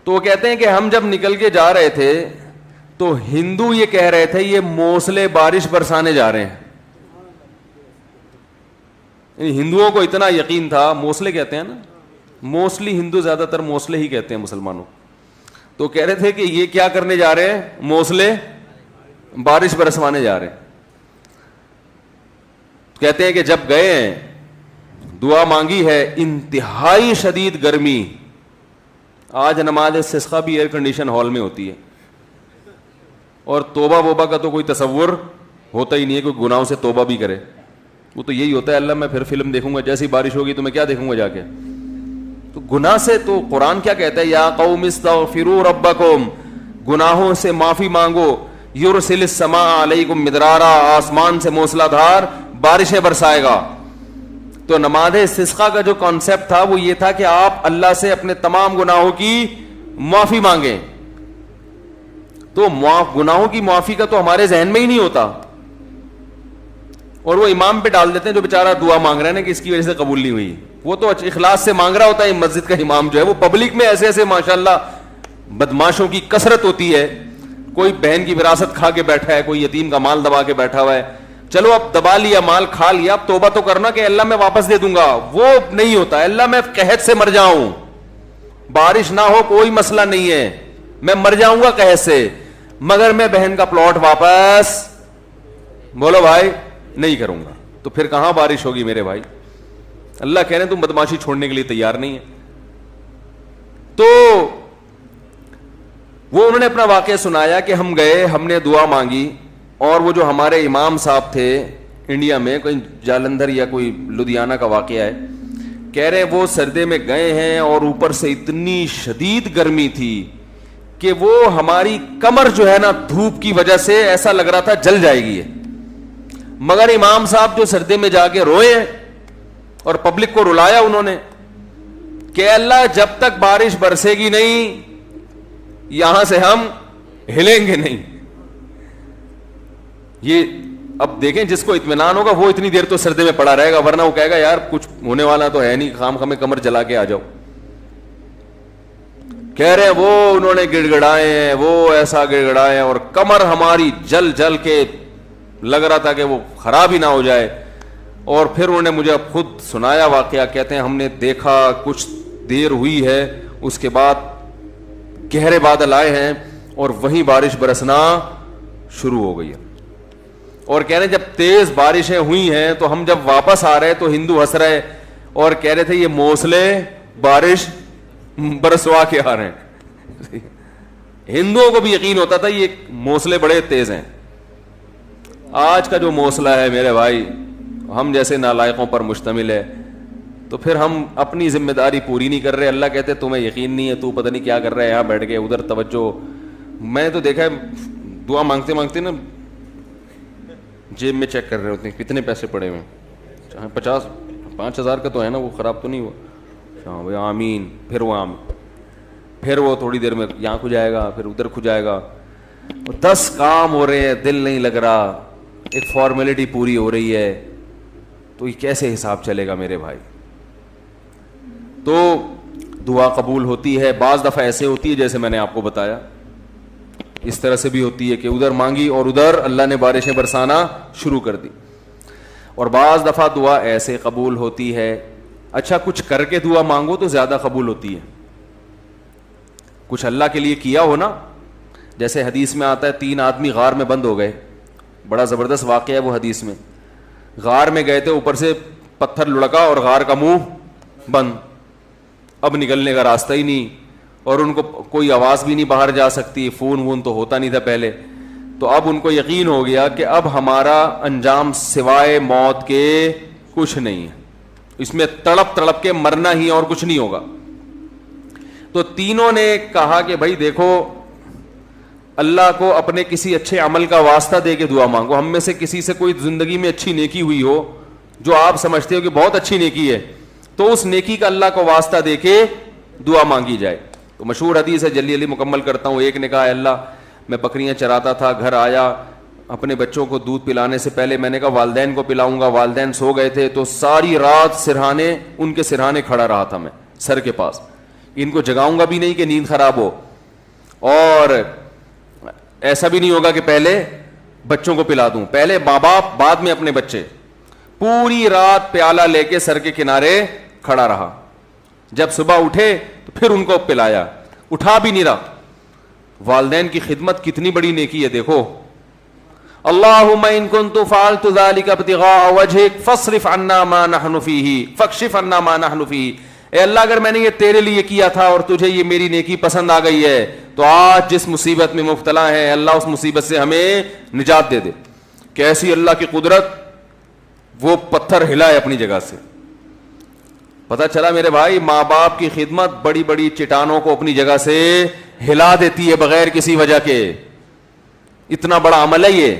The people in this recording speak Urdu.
تو وہ کہتے ہیں کہ ہم جب نکل کے جا رہے تھے تو ہندو یہ کہہ رہے تھے یہ موسلے بارش برسانے جا رہے ہیں. ہندوؤں کو اتنا یقین تھا, موسلے کہتے ہیں نا, موسٹلی ہندو زیادہ تر موسلے ہی کہتے ہیں مسلمانوں. تو کہہ رہے تھے کہ یہ کیا کرنے جا رہے ہیں, موسلے بارش برسوانے جا رہے ہیں. کہتے ہیں کہ جب گئے ہیں دعا مانگی ہے, انتہائی شدید گرمی. آج نماز استسقاء بھی ایئر کنڈیشن ہال میں ہوتی ہے, اور توبہ ووبہ کا تو کوئی تصور ہوتا ہی نہیں ہے, کوئی گناہوں سے توبہ بھی کرے. وہ تو یہی ہوتا ہے, اللہ میں پھر فلم دیکھوں گا, جیسی بارش ہوگی تو میں کیا دیکھوں گا جا کے. تو گناہ سے تو قرآن کیا کہتا ہے, یا قوم استغفروا ربکم, گناہوں سے معافی مانگو, یرسل السماء علیکم مدرارا, آسمان سے موسلا دھار بارشیں برسائے گا. تو نماز استسقاء کا جو کانسیپٹ تھا وہ یہ تھا کہ آپ اللہ سے اپنے تمام گناہوں کی معافی مانگیں. تو گناہوں کی معافی کا تو ہمارے ذہن میں ہی نہیں ہوتا, اور وہ امام پہ ڈال دیتے ہیں جو بیچارہ دعا مانگ رہے ہیں کہ اس کی وجہ سے قبول نہیں ہوئی. وہ تو اخلاص سے مانگ رہا ہوتا ہے. مسجد کا امام جو ہے وہ پبلک میں ایسے ایسے ماشاءاللہ بدماشوں کی کثرت ہوتی ہے. کوئی بہن کی وراثت کھا کے بیٹھا ہے, کوئی یتیم کا مال دبا کے بیٹھا ہوا ہے. چلو اب دبا لیا, مال کھا لیا, اب توبہ تو کرنا کہ اللہ میں واپس دے دوں گا. وہ نہیں ہوتا, اللہ میں قحط سے مر جاؤں, بارش نہ ہو کوئی مسئلہ نہیں ہے, میں مر جاؤں گا قحط سے, مگر میں بہن کا پلاٹ واپس, بولو بھائی, نہیں کروں گا. تو پھر کہاں بارش ہوگی میرے بھائی. اللہ کہہ رہے ہیں تم بدماشی چھوڑنے کے لیے تیار نہیں ہے. تو وہ انہوں نے اپنا واقعہ سنایا کہ ہم گئے, ہم نے دعا مانگی, اور وہ جو ہمارے امام صاحب تھے انڈیا میں, کوئی جالندھر یا کوئی لدھیانہ کا واقعہ ہے, کہہ رہے ہیں وہ سردے میں گئے ہیں اور اوپر سے اتنی شدید گرمی تھی کہ وہ ہماری کمر جو ہے نا دھوپ کی وجہ سے ایسا لگ رہا تھا جل جائے گی. مگر امام صاحب جو سردے میں جا کے روئے اور پبلک کو رلایا انہوں نے کہ اللہ جب تک بارش برسے گی نہیں یہاں سے ہم ہلیں گے نہیں. یہ اب دیکھیں جس کو اطمینان ہوگا وہ اتنی دیر تو سردے میں پڑا رہے گا, ورنہ وہ کہے گا یار کچھ ہونے والا تو ہے نہیں, خام خامے کمر جلا کے آ جاؤ. کہہ رہے ہیں وہ انہوں نے گڑ گڑائے ہیں, وہ ایسا گڑ گڑائے ہیں, اور کمر ہماری جل جل کے لگ رہا تھا کہ وہ خراب ہی نہ ہو جائے. اور پھر انہوں نے مجھے خود سنایا واقعہ, کہتے ہیں ہم نے دیکھا کچھ دیر ہوئی ہے, اس کے بعد گہرے بادل آئے ہیں اور وہیں بارش برسنا شروع ہو گئی ہے. اور کہہ رہے ہیں جب تیز بارشیں ہوئی ہیں تو ہم جب واپس آ رہے تو ہندو ہنس رہے اور کہہ رہے تھے یہ موسلے بارش برسوا کے آ رہے ہیں. ہندوؤں کو بھی یقین ہوتا تھا یہ موسلے بڑے تیز ہیں. آج کا جو موسلہ ہے میرے بھائی ہم جیسے نالائقوں پر مشتمل ہے, تو پھر ہم اپنی ذمہ داری پوری نہیں کر رہے. اللہ کہتے تمہیں یقین نہیں ہے, تو پتہ نہیں کیا کر رہا ہے یہاں بیٹھ کے, ادھر توجہ. میں تو دیکھا ہے دعا مانگتے مانگتے نا جیب میں چیک کر رہے ہوتے ہیں کتنے پیسے پڑے ہوئے ہیں, 5,000 کا تو ہے نا, وہ خراب تو نہیں ہوا, ہاں بھائی آمین, پھر وہ پھر وہ تھوڑی دیر میں یہاں کھجائے گا, پھر ادھر کھجائے گا, 10 کام ہو رہے ہیں, دل نہیں لگ رہا, ایک فارمیلٹی پوری ہو رہی ہے, تو یہ کیسے حساب چلے گا میرے بھائی. تو دعا قبول ہوتی ہے, بعض دفعہ ایسے ہوتی ہے جیسے میں نے آپ کو بتایا, اس طرح سے بھی ہوتی ہے کہ ادھر مانگی اور ادھر اللہ نے بارشیں برسانا شروع کر دی. اور بعض دفعہ دعا ایسے قبول ہوتی ہے, اچھا کچھ کر کے دعا مانگو تو زیادہ قبول ہوتی ہے. کچھ اللہ کے لیے کیا ہو نا, جیسے حدیث میں آتا ہے 3 آدمی غار میں بند ہو گئے, بڑا زبردست واقعہ ہے وہ حدیث میں. غار میں گئے تھے, اوپر سے پتھر لڑکا اور غار کا منہ بند, اب نکلنے کا راستہ ہی نہیں, اور ان کو کوئی آواز بھی نہیں باہر جا سکتی, فون وون تو ہوتا نہیں تھا پہلے. تو اب ان کو یقین ہو گیا کہ اب ہمارا انجام سوائے موت کے کچھ نہیں ہے, اس میں تڑپ تڑپ کے مرنا ہی اور کچھ نہیں ہوگا. تو تینوں نے کہا کہ بھائی دیکھو اللہ کو اپنے کسی اچھے عمل کا واسطہ دے کے دعا مانگو. ہم میں سے کسی سے کوئی زندگی میں اچھی نیکی ہوئی ہو جو آپ سمجھتے ہو کہ بہت اچھی نیکی ہے, تو اس نیکی کا اللہ کو واسطہ دے کے دعا مانگی جائے. تو مشہور حدیث ہے, جلدی مکمل کرتا ہوں. ایک نے کہا اللہ میں بکریاں چراتا تھا, گھر آیا, اپنے بچوں کو دودھ پلانے سے پہلے میں نے کہا والدین کو پلاؤں گا, والدین سو گئے تھے, تو ساری رات سرہانے ان کے سرہانے کھڑا رہا تھا میں سر کے پاس, ان کو جگاؤں گا بھی نہیں کہ نیند خراب ہو, اور ایسا بھی نہیں ہوگا کہ پہلے بچوں کو پلا دوں, پہلے ماں باپ بعد میں اپنے بچے. پوری رات پیالہ لے کے سر کے کنارے کھڑا رہا, جب صبح اٹھے تو پھر ان کو پلایا, اٹھا بھی نہیں رہا. والدین کی خدمت کتنی بڑی نیکی ہے دیکھو. اللہم ان کنت فعلت ذلک ابتغاء وجہک فاصرف عنا ما نحن فیہ فاکشف عنا ما نحن فیہ. اے اللہ اگر میں نے یہ تیرے لیے کیا تھا اور تجھے یہ میری نیکی پسند آ گئی ہے تو آج جس مصیبت میں مبتلا ہے اللہ اس مصیبت سے ہمیں نجات دے دے. کیسی اللہ کی قدرت, وہ پتھر ہلائے اپنی جگہ سے. پتہ چلا میرے بھائی, ماں باپ کی خدمت بڑی بڑی چٹانوں کو اپنی جگہ سے ہلا دیتی ہے بغیر کسی وجہ کے. اتنا بڑا عمل ہے یہ.